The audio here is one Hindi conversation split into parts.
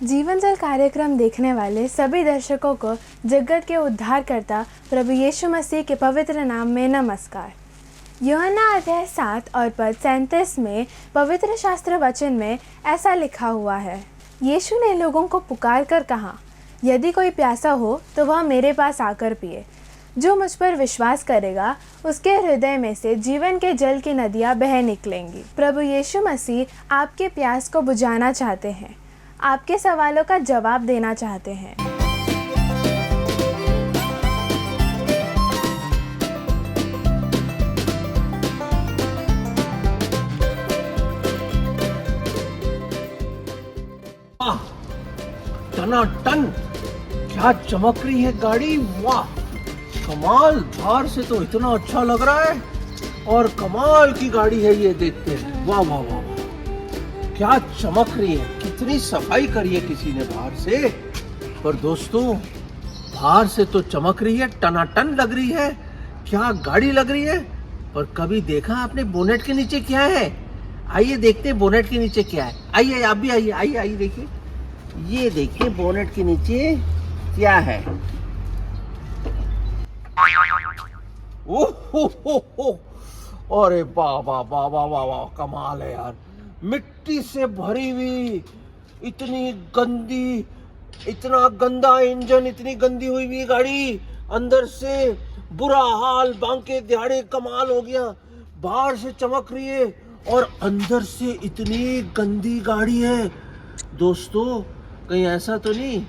जीवन जल कार्यक्रम देखने वाले सभी दर्शकों को जगत के उद्धारकर्ता प्रभु यीशु मसीह के पवित्र नाम में नमस्कार। यूहन्ना अध्याय 7 और पद 37 में पवित्र शास्त्र वचन में ऐसा लिखा हुआ है, यीशु ने लोगों को पुकार कर कहा, यदि कोई प्यासा हो तो वह मेरे पास आकर पिए। जो मुझ पर विश्वास करेगा उसके हृदय में से जीवन के जल की नदियाँ बह निकलेंगी। प्रभु यीशु मसीह आपके प्यास को बुझाना चाहते हैं, आपके सवालों का जवाब देना चाहते हैं। वाह, टनाटन, क्या चमक रही है गाड़ी। वाह कमाल, बाहर से तो इतना अच्छा लग रहा है और कमाल की गाड़ी है ये। देखते हैं, वाह वाह वाह वाह, क्या चमक रही है, कितनी सफाई करी है किसी ने बाहर से। पर दोस्तों, बाहर से तो चमक रही है, टनाटन लग रही है, क्या गाड़ी लग रही है। पर कभी देखा आपने बोनेट के नीचे क्या है? आइए देखते हैं बोनेट के नीचे क्या है। आइए आप भी आइए, आइए आइए देखिए, ये देखिए बोनेट के नीचे क्या है। ओह, अरे वाह वाह वाह वाह वाह वाह, कमाल है यार। मिट्टी से भरी हुई, इतनी गंदी, इतना गंदा इंजन, इतनी गंदी हुई हुई गाड़ी, अंदर से बुरा हाल, बांके दिहाड़े कमाल हो गया। बाहर से चमक रही है और अंदर से इतनी गंदी गाड़ी है। दोस्तों, कहीं ऐसा तो नहीं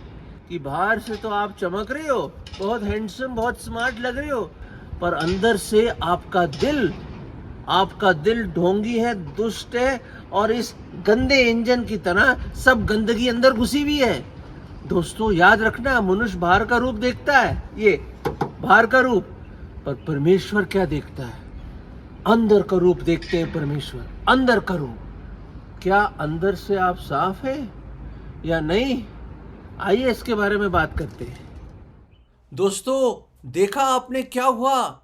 कि बाहर से तो आप चमक रहे हो, बहुत हैंडसम, बहुत स्मार्ट लग रहे हो, पर अंदर से आपका दिल ढोंगी है, दुष्ट है और इस गंदे इंजन की तरह सब गंदगी अंदर घुसी हुई है। दोस्तों याद रखना, मनुष्य बाहर का रूप देखता है, ये बाहर का रूप, पर परमेश्वर क्या देखता है? अंदर का रूप देखते हैं परमेश्वर, अंदर का रूप। क्या अंदर से आप साफ है या नहीं? आइए इसके बारे में बात करते हैं। दोस्तों, देखा आपने क्या हुआ?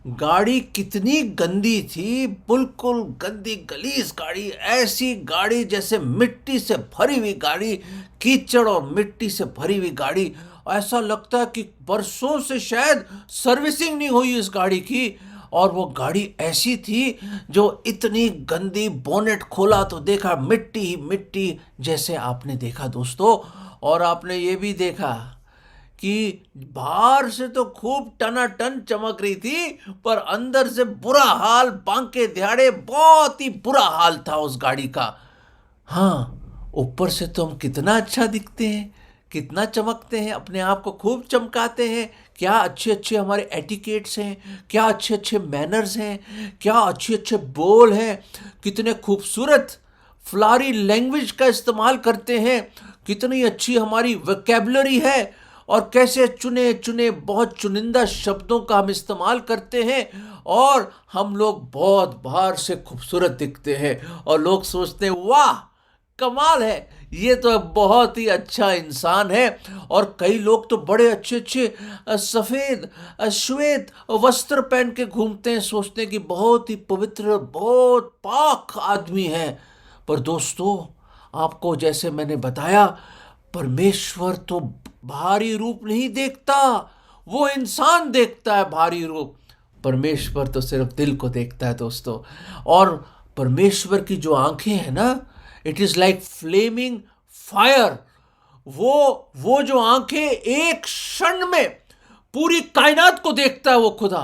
गाड़ी कितनी गंदी थी, बिल्कुल गंदी गलीज गाड़ी, ऐसी गाड़ी जैसे मिट्टी से भरी हुई गाड़ी, कीचड़ और मिट्टी से भरी हुई गाड़ी। ऐसा लगता है कि बरसों से शायद सर्विसिंग नहीं हुई इस गाड़ी की। और वो गाड़ी ऐसी थी जो इतनी गंदी, बोनेट खोला तो देखा मिट्टी ही मिट्टी, जैसे आपने देखा दोस्तों। और आपने ये भी देखा कि बाहर से तो खूब टनाटन चमक रही थी, पर अंदर से बुरा हाल, बांके दिहाड़े, बहुत ही बुरा हाल था उस गाड़ी का। हाँ, ऊपर से तो हम कितना अच्छा दिखते हैं, कितना चमकते हैं, अपने आप को खूब चमकाते हैं। क्या अच्छे अच्छे हमारे एटिकेट्स हैं, क्या अच्छे अच्छे मैनर्स हैं, क्या अच्छे अच्छे बोल हैं, कितने खूबसूरत फ्लारी लैंग्वेज का इस्तेमाल करते हैं, कितनी अच्छी हमारी वोकैबुलरी है, और कैसे चुने चुने बहुत चुनिंदा शब्दों का हम इस्तेमाल करते हैं। और हम लोग बहुत बाहर से खूबसूरत दिखते हैं और लोग सोचते हैं वाह कमाल है, ये तो बहुत ही अच्छा इंसान है। और कई लोग तो बड़े अच्छे अच्छे सफ़ेद श्वेत वस्त्र पहन के घूमते हैं, सोचते हैं कि बहुत ही पवित्र, बहुत पाक आदमी है। पर दोस्तों, आपको जैसे मैंने बताया, परमेश्वर तो भारी रूप नहीं देखता, वो इंसान देखता है भारी रूप। परमेश्वर तो सिर्फ दिल को देखता है दोस्तों। और परमेश्वर की जो आंखें हैं ना, it is like Fleming fire. वो जो आंखें एक क्षण में पूरी कायनात को देखता है वो खुदा।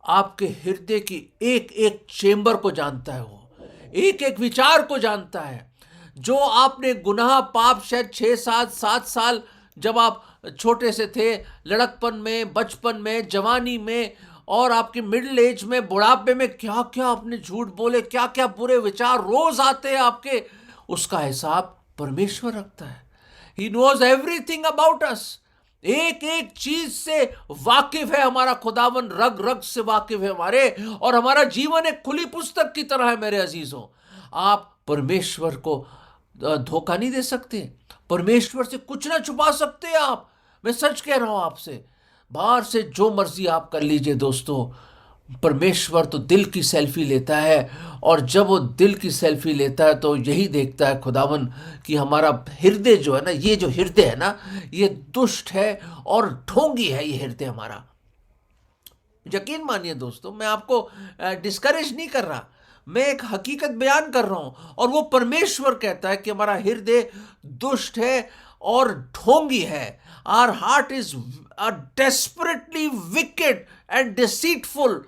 आपके हृदय की एक एक चेंबर को जानता है, वो एक एक विचार को जानता है। जो आपने गुनाह पाप शायद 6 7 7 साल जब आप छोटे से थे, लड़कपन में, बचपन में, जवानी में और आपके मिडिल एज में, बुढ़ापे में, क्या क्या आपने झूठ बोले, क्या क्या बुरे विचार रोज आते हैं आपके, उसका हिसाब परमेश्वर रखता है। He knows everything about us. एक एक चीज से वाकिफ है हमारा खुदावन, रग रग से वाकिफ है हमारे। और हमारा जीवन एक खुली पुस्तक की तरह है मेरे अजीजों। आप परमेश्वर को धोखा नहीं दे सकते, परमेश्वर से कुछ ना छुपा सकते आप। मैं सच कह रहा हूं आपसे। बाहर से जो मर्जी आप कर लीजिए दोस्तों, परमेश्वर तो दिल की सेल्फी लेता है, और जब वो दिल की सेल्फी लेता है तो यही देखता है खुदावन कि हमारा हृदय जो है ना, ये जो हृदय है ना, ये दुष्ट है और ढोंगी है ये हृदय हमारा। यकीन मानिए दोस्तों, मैं आपको डिस्करेज नहीं कर रहा, मैं एक हकीकत बयान कर रहा हूं। और वो परमेश्वर कहता है कि हमारा हृदय दुष्ट है और ढोंगी है। Our heart is desperately wicked and deceitful.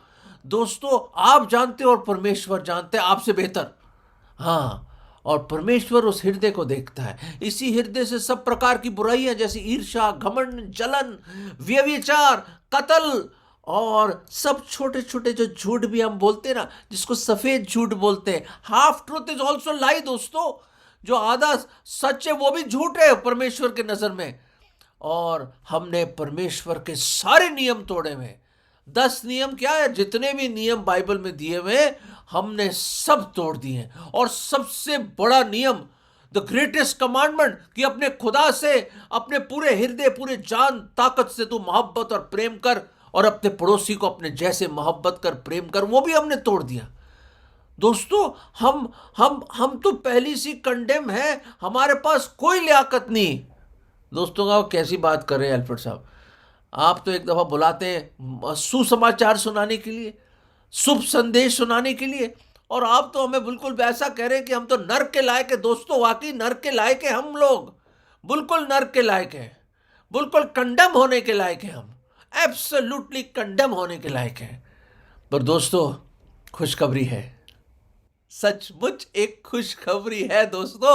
दोस्तों, आप जानते हो और परमेश्वर जानते हैं आपसे बेहतर। हाँ, और परमेश्वर उस हृदय को देखता है। इसी हृदय से सब प्रकार की बुराइयां जैसे ईर्ष्या, घमंड, जलन, व्यभिचार, कत्ल और सब छोटे छोटे जो झूठ भी हम बोलते हैं ना, जिसको सफेद झूठ बोलते हैं, हाफ ट्रूथ इज ऑल्सो लाई। दोस्तों, जो आधा सच है वो भी झूठ है परमेश्वर के नजर में। और हमने परमेश्वर के सारे नियम तोड़े हुए। 10 नियम क्या है, जितने भी नियम बाइबल में दिए हुए हमने सब तोड़ दिए। और सबसे बड़ा नियम, द ग्रेटेस्ट कमांडमेंट, कि अपने खुदा से अपने पूरे हृदय, पूरे जान ताकत से तू मोहब्बत और प्रेम कर, और अपने पड़ोसी को अपने जैसे मोहब्बत कर, प्रेम कर, वो भी हमने तोड़ दिया। दोस्तों, हम तो पहली सी कंडेम है, हमारे पास कोई लियाकत नहीं। दोस्तों का कैसी बात कर रहे हैं अल्फ्रेड साहब, आप तो एक दफा बुलाते हैं सुसमाचार सुनाने के लिए, शुभ संदेश सुनाने के लिए, और आप तो हमें बिल्कुल वैसा कह रहे हैं कि हम तो नर्क के लायक है। दोस्तों, वाकई नर्क के लायक है हम लोग, बिल्कुल नर्क के लायक है, बिल्कुल कंडम होने के लायक है हम, एब्सोल्युटली कंडम होने के लायक है। पर दोस्तों, खुशखबरी है, सचमुच एक खुशखबरी है दोस्तों।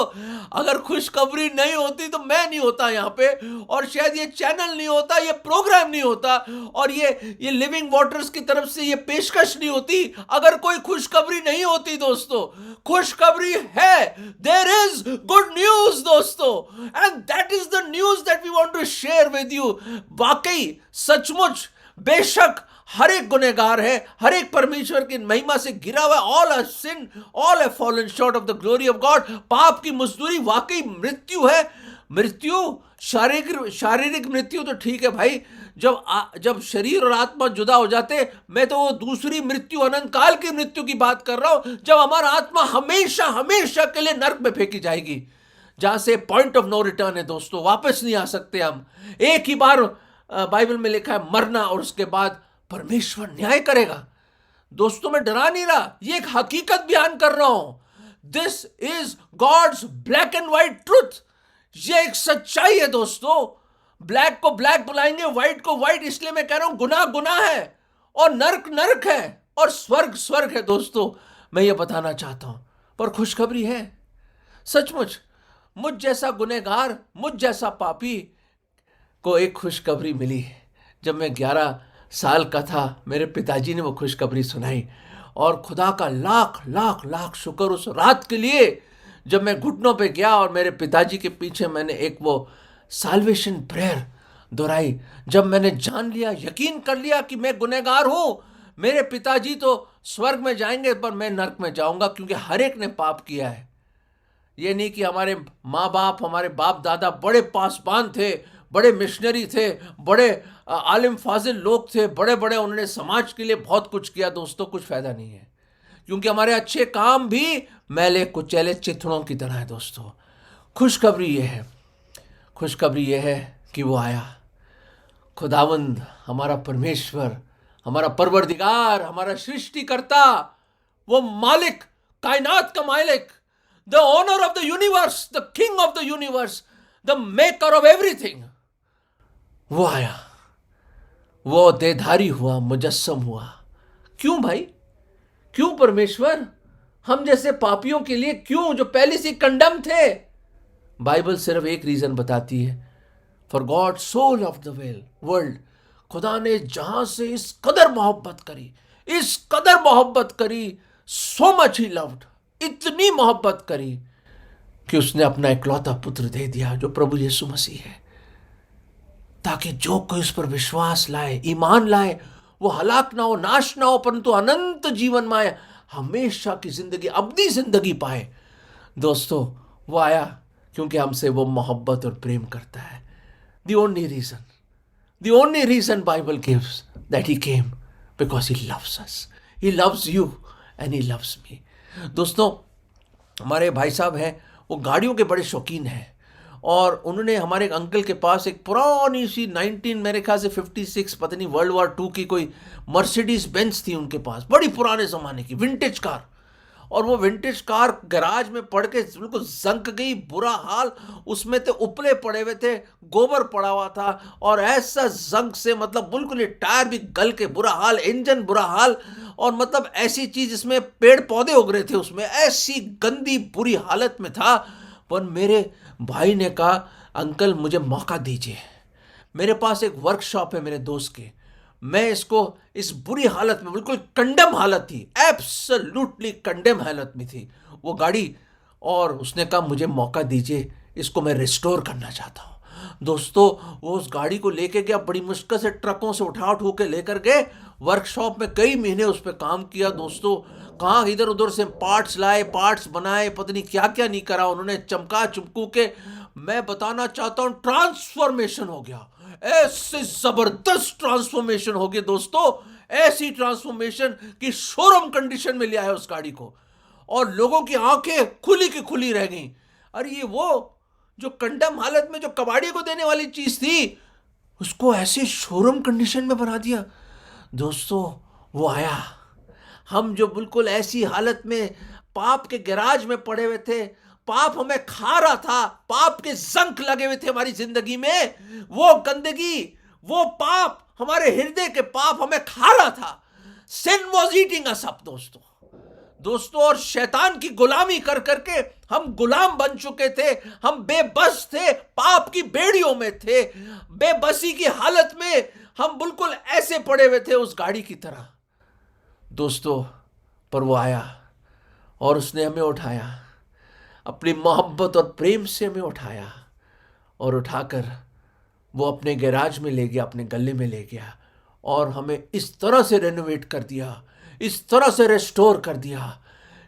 अगर खुशखबरी नहीं होती तो मैं नहीं होता यहाँ पे, और शायद ये चैनल नहीं होता, ये प्रोग्राम नहीं होता, और ये लिविंग वाटर्स की तरफ से ये पेशकश नहीं होती, अगर कोई खुशखबरी नहीं होती। दोस्तों, खुशखबरी है, देयर इज गुड न्यूज दोस्तों, and that is the news that we want to share with you. वाकई सचमुच, बेशक हर एक गुनहगार है, हर एक परमेश्वर की महिमा से गिरा हुआ, all have sin, all have fallen short of the glory of God. पाप की मजदूरी वाकई मृत्यु है। मृत्यु, शारीरिक मृत्यु तो ठीक है भाई, जब शरीर और आत्मा जुदा हो जाते, मैं तो वो दूसरी मृत्यु, अनंत काल की मृत्यु की बात कर रहा हूं, जब हमारा आत्मा हमेशा हमेशा के लिए नर्क में फेंकी जाएगी, जहां से पॉइंट ऑफ नो रिटर्न है। दोस्तों, वापस नहीं आ सकते हम। एक ही बार बाइबल में लिखा है मरना, और उसके बाद परमेश्वर न्याय करेगा। दोस्तों, मैं डरा नहीं रहा, ये एक हकीकत बयान कर रहा हूं। This is God's black and white truth. ये एक सच्चाई है दोस्तों। ब्लैक को ब्लैक बुलाएंगे, व्हाइट को व्हाइट, इसलिए मैं कह रहा हूं गुनाह गुनाह है, और नर्क नर्क है, और स्वर्ग स्वर्ग है। दोस्तों, मैं ये बताना चाहता हूं, पर खुशखबरी है। सचमुच मुझ जैसा गुनहगार, मुझ जैसा पापी को एक खुशखबरी मिली। जब मैं 11 साल का था, मेरे पिताजी ने वो खुशखबरी सुनाई, और खुदा का लाख लाख लाख शुक्र उस रात के लिए, जब मैं घुटनों पे गया और मेरे पिताजी के पीछे मैंने एक वो साल्वेशन प्रेयर दोहराई। जब मैंने जान लिया, यकीन कर लिया कि मैं गुनहगार हूं, मेरे पिताजी तो स्वर्ग में जाएंगे पर मैं नर्क में जाऊंगा, क्योंकि हर एक ने पाप किया है। ये नहीं कि हमारे माँ बाप, हमारे बाप दादा बड़े पासबान थे, बड़े मिशनरी थे, बड़े आलिम फाजिल लोग थे, बड़े बड़े उन्होंने समाज के लिए बहुत कुछ किया। दोस्तों, कुछ फायदा नहीं है, क्योंकि हमारे अच्छे काम भी मैले कुचैले चिथड़ों की तरह है। दोस्तों, खुशखबरी ये है, खुशखबरी ये है कि वो आया, खुदावंद, हमारा परमेश्वर, हमारा परवरदिगार, हमारा सृष्टिकर्ता, वो मालिक, कायनात का मालिक, the owner of the universe, the king of the universe, the maker of everything, वो आया, वो देहधारी हुआ, मुजस्सम हुआ। क्यों भाई, क्यों परमेश्वर? हम जैसे पापियों के लिए क्यों, जो पहले से कंडम थे? बाइबल सिर्फ एक रीजन बताती है, for God so loved the world, खुदा ने जहां से इस कदर मोहब्बत करी, इस कदर मोहब्बत करी, सो मच ही लव्ड, इतनी मोहब्बत करी कि उसने अपना इकलौता पुत्र दे दिया, जो प्रभु यीशु मसीह है, ताकि जो कोई उस पर विश्वास लाए, ईमान लाए, वो हलाक ना हो, नाश ना हो, परंतु अनंत जीवन में आए, हमेशा की जिंदगी, अब्दी जिंदगी पाए। दोस्तों, वो आया क्योंकि हमसे वो मोहब्बत और प्रेम करता है। The only reason Bible gives that he came because he loves us. He loves you and he loves me. दोस्तों, हमारे भाई साहब हैं, वो गाड़ियों के बड़े शौकीन हैं, और उन्होंने हमारे एक अंकल के पास एक पुरानी सी 19 मेरे ख्याल से 56 पता नहीं वर्ल्ड वॉर 2 की कोई मर्सिडीज बेंज थी उनके पास, बड़ी पुराने ज़माने की विंटेज कार। और वो विंटेज कार गैराज में पड़ के बिल्कुल जंक गई, बुरा हाल, उसमें तो उपले पड़े हुए थे, गोबर पड़ा हुआ था, और ऐसा जंक से मतलब बिल्कुल टायर भी गल के बुरा हाल, इंजन बुरा हाल, और मतलब ऐसी चीज जिसमें पेड़ पौधे उग रहे थे उसमें, ऐसी गंदी बुरी हालत में था। पर मेरे भाई ने कहा, अंकल मुझे मौका दीजिए, मेरे पास एक वर्कशॉप है मेरे दोस्त के, मैं इसको इस बुरी हालत में, बिल्कुल कंडेम हालत थी, एब्सोल्युटली कंडेम हालत में थी वो गाड़ी, और उसने कहा मुझे मौका दीजिए, इसको मैं रिस्टोर करना चाहता हूँ। दोस्तों, वो उस गाड़ी को लेके गया, बड़ी मुश्किल से ट्रकों से उठा के लेकर गए वर्कशॉप में, कई महीने उस पर काम किया। दोस्तों, कहाँ इधर उधर से पार्ट्स लाए, पार्ट्स बनाए, पता नहीं क्या क्या नहीं करा उन्होंने, चमका चुमकू के। मैं बताना चाहता हूँ, ट्रांसफॉर्मेशन हो गया, ऐसे जबरदस्त ट्रांसफॉर्मेशन हो गई दोस्तों, ऐसी ट्रांसफॉर्मेशन कि शोरूम कंडीशन में लिया है उस गाड़ी को, और लोगों की आंखें खुली की खुली रह गई। अरे ये वो जो कंडम हालत में जो कबाड़ी को देने वाली चीज थी, उसको ऐसे शोरूम कंडीशन में बना दिया। दोस्तों, वो आया, हम जो बिल्कुल ऐसी हालत में पाप के गैराज में पड़े हुए थे, पाप हमें खा रहा था, पाप के जंक लगे हुए थे हमारी जिंदगी में, वो गंदगी, वो पाप, हमारे हृदय के पाप हमें खा रहा था। सिन वॉज ईटिंग अस अप दोस्तों, और शैतान की गुलामी कर करके हम गुलाम बन चुके थे, हम बेबस थे, पाप की बेड़ियों में थे, बेबसी की हालत में हम बिल्कुल ऐसे पड़े हुए थे उस गाड़ी की तरह। दोस्तों, पर वो आया और उसने हमें उठाया, अपनी मोहब्बत और प्रेम से हमें उठाया, और उठाकर वो अपने गैराज में ले गया, अपने गले में ले गया, और हमें इस तरह से रेनोवेट कर दिया, इस तरह से रेस्टोर कर दिया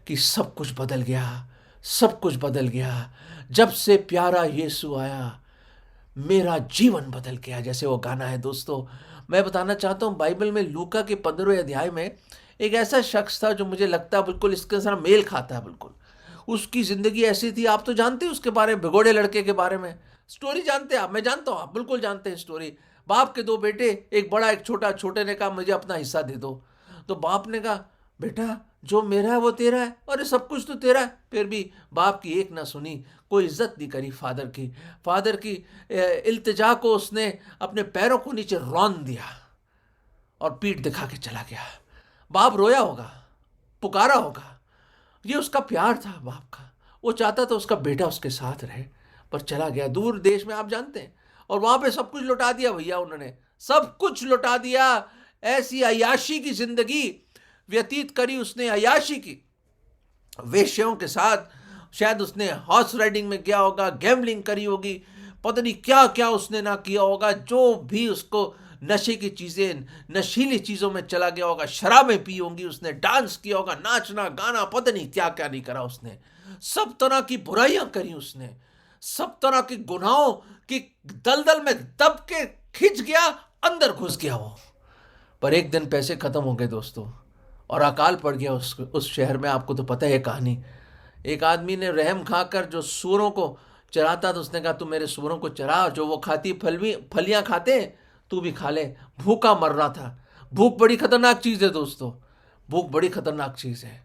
कि सब कुछ बदल गया, सब कुछ बदल गया। जब से प्यारा यीशु आया, मेरा जीवन बदल गया, जैसे वो गाना है। दोस्तों, मैं बताना चाहता हूँ, बाइबल में लूका के 15वें अध्याय में एक ऐसा शख्स था जो मुझे लगता है बिल्कुल इसके साथ मेल खाता है, बिल्कुल उसकी ज़िंदगी ऐसी थी। आप तो जानते हैं उसके बारे में, भिगोड़े लड़के के बारे में स्टोरी जानते हैं आप, मैं जानता हूँ आप बिल्कुल जानते हैं स्टोरी। बाप के 2 बेटे, एक बड़ा एक छोटा, छोटे ने कहा मुझे अपना हिस्सा दे दो, तो बाप ने कहा बेटा जो मेरा है वो तेरा है, अरे सब कुछ तो तेरा है। फिर भी बाप की एक ना सुनी, कोई इज्जत नहीं करी फादर की इल्तिजा को उसने अपने पैरों को नीचे रौंद दिया और पीठ दिखा के चला गया। बाप रोया होगा, पुकारा होगा, ये उसका प्यार था बाप का, वो चाहता था उसका बेटा उसके साथ रहे, पर चला गया दूर देश में, आप जानते हैं, और वहां पे सब कुछ लुटा दिया भैया, उन्होंने सब कुछ लुटा दिया। ऐसी अय्याशी की जिंदगी व्यतीत करी उसने, अय्याशी की, वेश्याओं के साथ, शायद उसने हॉर्स राइडिंग में गया होगा, गैम्बलिंग करी होगी, पता नहीं क्या क्या उसने ना किया होगा, जो भी उसको नशे की चीजें, नशीली चीजों में चला गया होगा, शराबें पी होंगी उसने, डांस किया होगा, नाचना गाना, पता नहीं क्या क्या नहीं करा उसने, सब तरह की बुराइयां करी उसने, सब तरह के गुनाहों की दलदल में दब के खिंच गया, अंदर घुस गया वो। पर एक दिन पैसे खत्म हो गए दोस्तों, और अकाल पड़ गया उस शहर में। आपको तो पता है कहानी। एक आदमी ने रहम खाकर जो सूअरों को चराता था, उसने कहा तू मेरे सूअरों को चरा, जो वो खाती फलियां खाते तू भी खा ले। भूखा मर रहा था। भूख बड़ी खतरनाक चीज़ है दोस्तों, भूख बड़ी खतरनाक चीज़ है।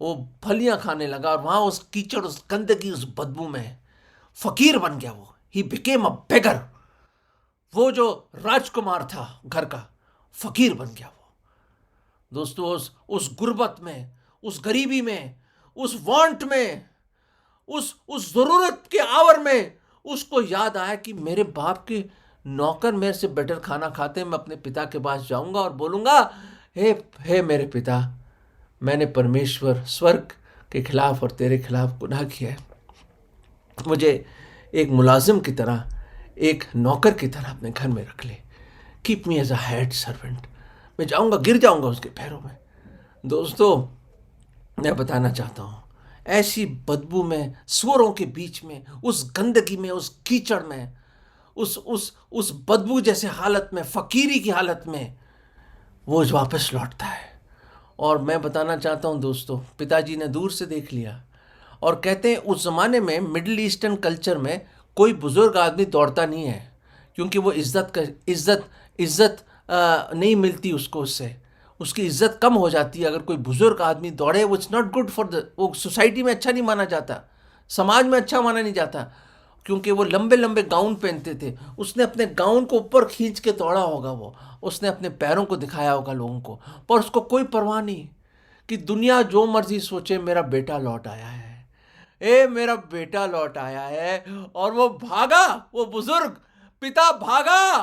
वो फलियां खाने लगा, और वहाँ उस कीचड़, उस गंदगी, उस बदबू में फकीर बन गया वो। ही बिकेम अ बेगर। वो जो राजकुमार था घर का, फकीर बन गया वो। दोस्तों, उस गुर्बत में, उस गरीबी में, उस वांट में, उस जरूरत के आवर में उसको याद आया कि मेरे बाप के नौकर मेरे से बेटर खाना खाते हैं, मैं अपने पिता के पास जाऊंगा और बोलूंगा हे मेरे पिता, मैंने परमेश्वर स्वर्ग के खिलाफ और तेरे खिलाफ गुनाह किया है, मुझे एक मुलाजिम की तरह, एक नौकर की तरह अपने घर में रख ले, keep me as a head servant. मैं जाऊंगा, गिर जाऊंगा उसके पैरों में। दोस्तों, मैं बताना चाहता हूँ, ऐसी बदबू में, सूअरों के बीच में, उस गंदगी में, उस कीचड़ में, उस बदबू जैसे हालत में, फकीरी की हालत में वो वापस लौटता है। और मैं बताना चाहता हूँ दोस्तों, पिताजी ने दूर से देख लिया और कहते हैं उस ज़माने में मिडिल ईस्टर्न कल्चर में कोई बुज़ुर्ग आदमी दौड़ता नहीं है, क्योंकि वो इज्जत नहीं मिलती उसको, उससे उसकी इज्जत कम हो जाती है। अगर कोई बुज़ुर्ग आदमी दौड़े, वो इट्स नॉट गुड फॉर वो सोसाइटी में अच्छा नहीं माना जाता, समाज में अच्छा माना नहीं जाता, क्योंकि वो लंबे लंबे गाउन पहनते थे। उसने अपने गाउन को ऊपर खींच के दौड़ा होगा, वो उसने अपने पैरों को दिखाया होगा लोगों को, पर उसको कोई परवाह नहीं कि दुनिया जो मर्जी सोचे, मेरा बेटा लौट आया है, मेरा बेटा लौट आया है। और वो भागा, वो बुजुर्ग पिता भागा,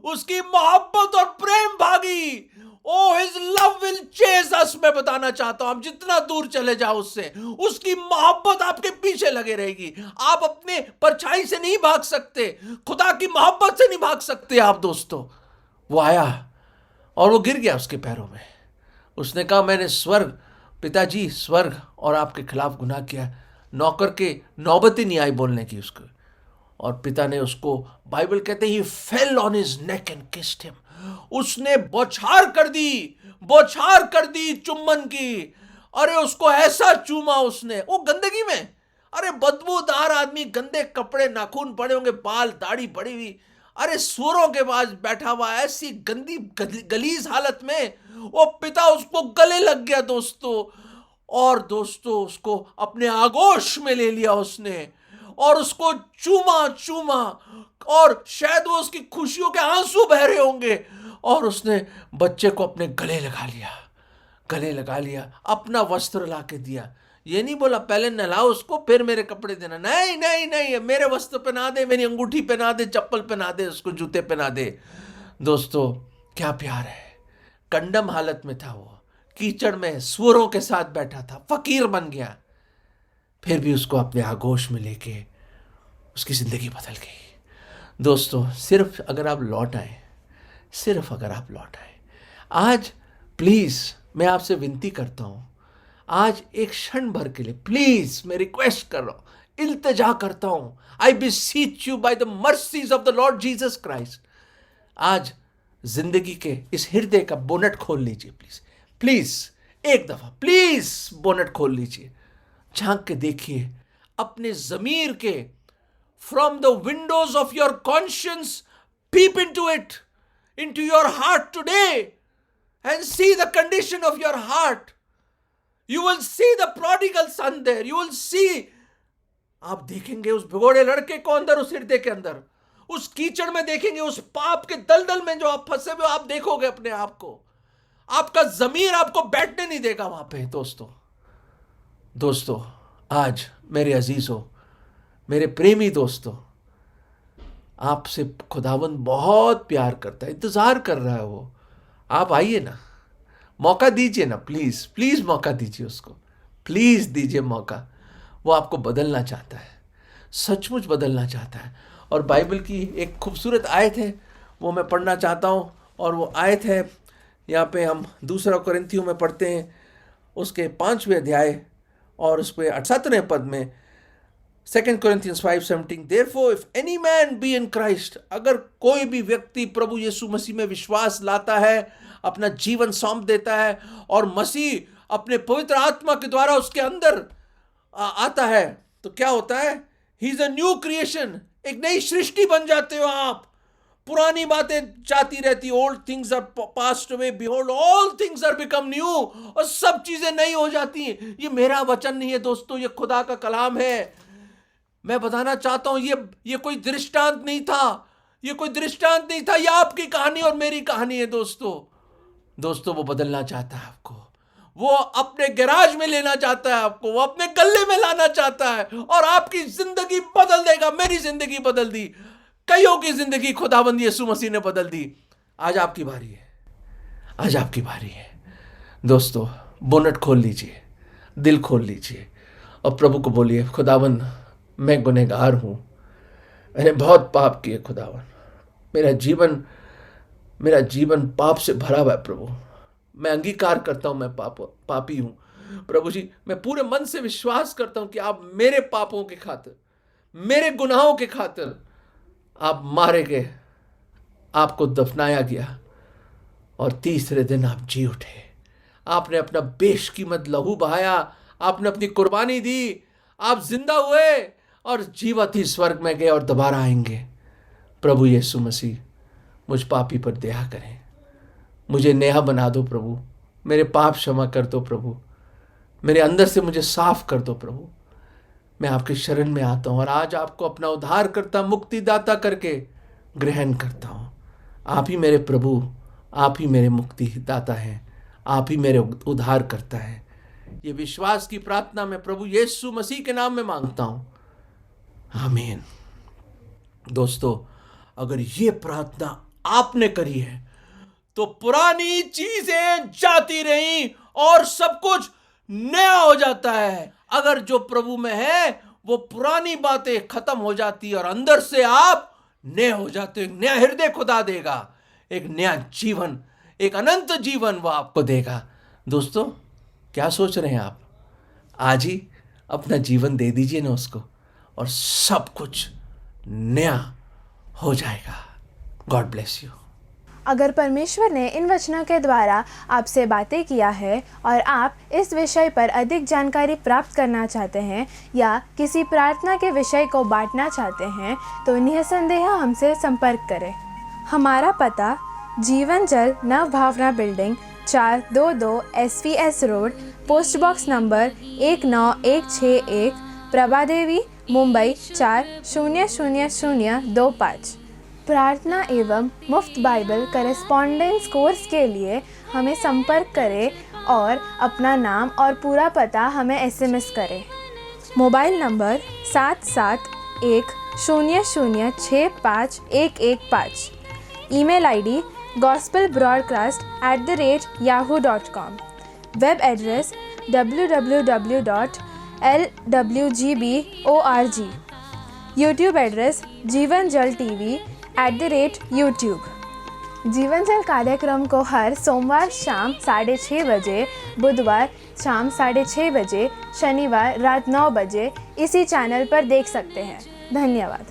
उसकी मोहब्बत और प्रेम भागी। ओ हिज लव विल चेज अस। मैं बताना चाहता हूं, आप जितना दूर चले जाओ उससे, उसकी मोहब्बत आपके पीछे लगे रहेगी। आप अपने परछाई से नहीं भाग सकते, खुदा की मोहब्बत से नहीं भाग सकते आप दोस्तों। वो आया और वो गिर गया उसके पैरों में। उसने कहा, मैंने स्वर्ग, पिताजी स्वर्ग और आपके खिलाफ गुनाह किया। नौकर के नौबत ही नहीं आई बोलने की उसको। और पिता ने उसको, बाइबल कहते ही fell on his neck and kissed him. उसने बौछार कर दी चुम्बन की। अरे उसको ऐसा चूमा उसने, वो गंदगी में, अरे बदबूदार आदमी, गंदे कपड़े, नाखून पड़े होंगे, बाल दाढ़ी पड़ी हुई, अरे सूरों के पास बैठा हुआ, ऐसी गंदी गलीज हालत में वो पिता उसको गले लग गया दोस्तों। और दोस्तों उसको अपने आगोश में ले लिया उसने और उसको चूमा, और शायद वो उसकी खुशियों के आंसू बह रहे होंगे, और उसने बच्चे को अपने गले लगा लिया, अपना वस्त्र ला के दिया। ये नहीं बोला पहले नहलाओ उसको फिर मेरे कपड़े देना, नहीं नहीं नहीं, मेरे वस्त्र पहना दे, मेरी अंगूठी पहना दे, चप्पल पहना दे, उसको जूते पहना दे। दोस्तों क्या प्यार है। कंडम हालत में था वो, कीचड़ में सुअरों के साथ बैठा था, फकीर बन गया, फिर भी उसको अपने आगोश में लेके उसकी जिंदगी बदल गई। दोस्तों सिर्फ अगर आप लौट आए, आज प्लीज मैं आपसे विनती करता हूं, आज एक क्षण भर के लिए प्लीज मैं रिक्वेस्ट कर रहा हूं, इल्तिजा करता हूं, आई beseech you by the mercies of the Lord Jesus Christ, आज जिंदगी के इस हृदय का बोनट खोल लीजिए प्लीज एक दफा प्लीज बोनट खोल लीजिए, झांक के देखिए अपने जमीर के, from the Windows of your conscience peep into your heart today and see the condition of your heart. You will see the prodigal son there. You will see, आप देखेंगे उस भिगोड़े लड़के को अंदर, उस हृदय के अंदर, उस कीचड़ में देखेंगे, उस पाप के दलदल में जो आप फंसे हुए, आप देखोगे अपने आप को, आपका जमीर आपको बैठने नहीं देगा वहां पे। दोस्तों आज मेरे अजीजों, मेरे प्रेमी दोस्तों, आपसे खुदावंद बहुत प्यार करता है, इंतजार कर रहा है वो। आप आइए ना, मौका दीजिए ना, प्लीज मौका दीजिए उसको, प्लीज दीजिए मौका। वो आपको बदलना चाहता है, सचमुच बदलना चाहता है। और बाइबल की एक खूबसूरत आयत है, वो मैं पढ़ना चाहता हूँ। और वो आयत है, यहाँ पे हम 2 कोरिन्थियों में पढ़ते हैं, उसके 5वें अध्याय और उसके 17वें पद में, 2 Corinthians 5:17, Therefore if any man be in Christ, अगर कोई भी व्यक्ति प्रभु यीशु मसीह में विश्वास लाता है, अपना जीवन सौंप देता है, और मसीह अपने पवित्र आत्मा के द्वारा उसके अंदर आता है, तो क्या होता है? He is a new creation, एक नई सृष्टि बन जाते हो आप। पुरानी बातें जाती रहती, old things are passed away, behold all things are become new, और सब चीजें नई हो जाती हैं। ये मेरा वचन नहीं है दोस्तों, ये खुदा का कलाम है। मैं बताना चाहता हूं, ये कोई दृष्टांत नहीं था, ये आपकी कहानी और मेरी कहानी है दोस्तों। वो बदलना चाहता है आपको, वो अपने गैराज में लेना चाहता है आपको, वो अपने गले में लाना चाहता है, और आपकी जिंदगी बदल देगा। मेरी जिंदगी बदल दी, कईयों की जिंदगी खुदाबंद यीशु मसीह ने बदल दी। आज आपकी बारी है दोस्तों। बोनट खोल लीजिए, दिल खोल लीजिए, और प्रभु को बोलिए, खुदाबंद मैं गुनहगार हूं, मैंने बहुत पाप किए खुदावन, मेरा जीवन पाप से भरा हुआ है प्रभु। मैं अंगीकार करता हूं, मैं पापी हूं प्रभु जी। मैं पूरे मन से विश्वास करता हूं कि आप मेरे पापों के खातिर, मेरे गुनाहों के खातिर आप मारे गए, आपको दफनाया गया, और तीसरे दिन आप जी उठे। आपने अपना बेशकीमत लहू बहाया, आपने अपनी कुर्बानी दी, आप जिंदा हुए और जीवित ही स्वर्ग में गए और दोबारा आएंगे। प्रभु यीशु मसीह मुझ पापी पर दया करें, मुझे नया बना दो प्रभु, मेरे पाप क्षमा कर दो प्रभु, मेरे अंदर से मुझे साफ कर दो प्रभु। मैं आपके शरण में आता हूँ और आज आपको अपना उद्धारकर्ता, मुक्तिदाता करके ग्रहण करता हूँ। आप ही मेरे प्रभु, आप ही मेरे मुक्तिदाता हैं, आप ही मेरे उद्धार करता है। ये विश्वास की प्रार्थना मैं प्रभु यीशु मसीह के नाम में मांगता हूँ, आमीन। दोस्तों, अगर ये प्रार्थना आपने करी है तो पुरानी चीजें जाती रहीं और सब कुछ नया हो जाता है। अगर जो प्रभु में है वो पुरानी बातें खत्म हो जाती है और अंदर से आप नए हो जाते हो। एक नया हृदय खुदा देगा, एक नया जीवन, एक अनंत जीवन वो आपको देगा। दोस्तों, क्या सोच रहे हैं आप? आज ही अपना जीवन दे दीजिए ना उसको और सब कुछ नया हो जाएगा। God bless you. अगर परमेश्वर ने इन वचनों के द्वारा आपसे बातें किया है और आप इस विषय पर अधिक जानकारी प्राप्त करना चाहते हैं या किसी प्रार्थना के विषय को बांटना चाहते हैं तो निसंदेह हमसे संपर्क करें। हमारा पता Jeevan Jal Nav Bhavna building 422 SVS road, post box number 19161, Prabha Devi, Mumbai 400025। प्रार्थना एवं मुफ्त बाइबल करेस्पॉन्डेंस कोर्स के लिए हमें संपर्क करें और अपना नाम और पूरा पता हमें SMS करें। Mobile number 7710065115। Email ID gospelbroadcast@yahoo.com। Web address www.lwgb.org। YouTube address जीवन जल TV @YouTube। जीवन जल कार्यक्रम को हर सोमवार शाम 6:30 बजे, बुधवार शाम 6:30 बजे, शनिवार रात 9 बजे इसी चैनल पर देख सकते हैं। धन्यवाद।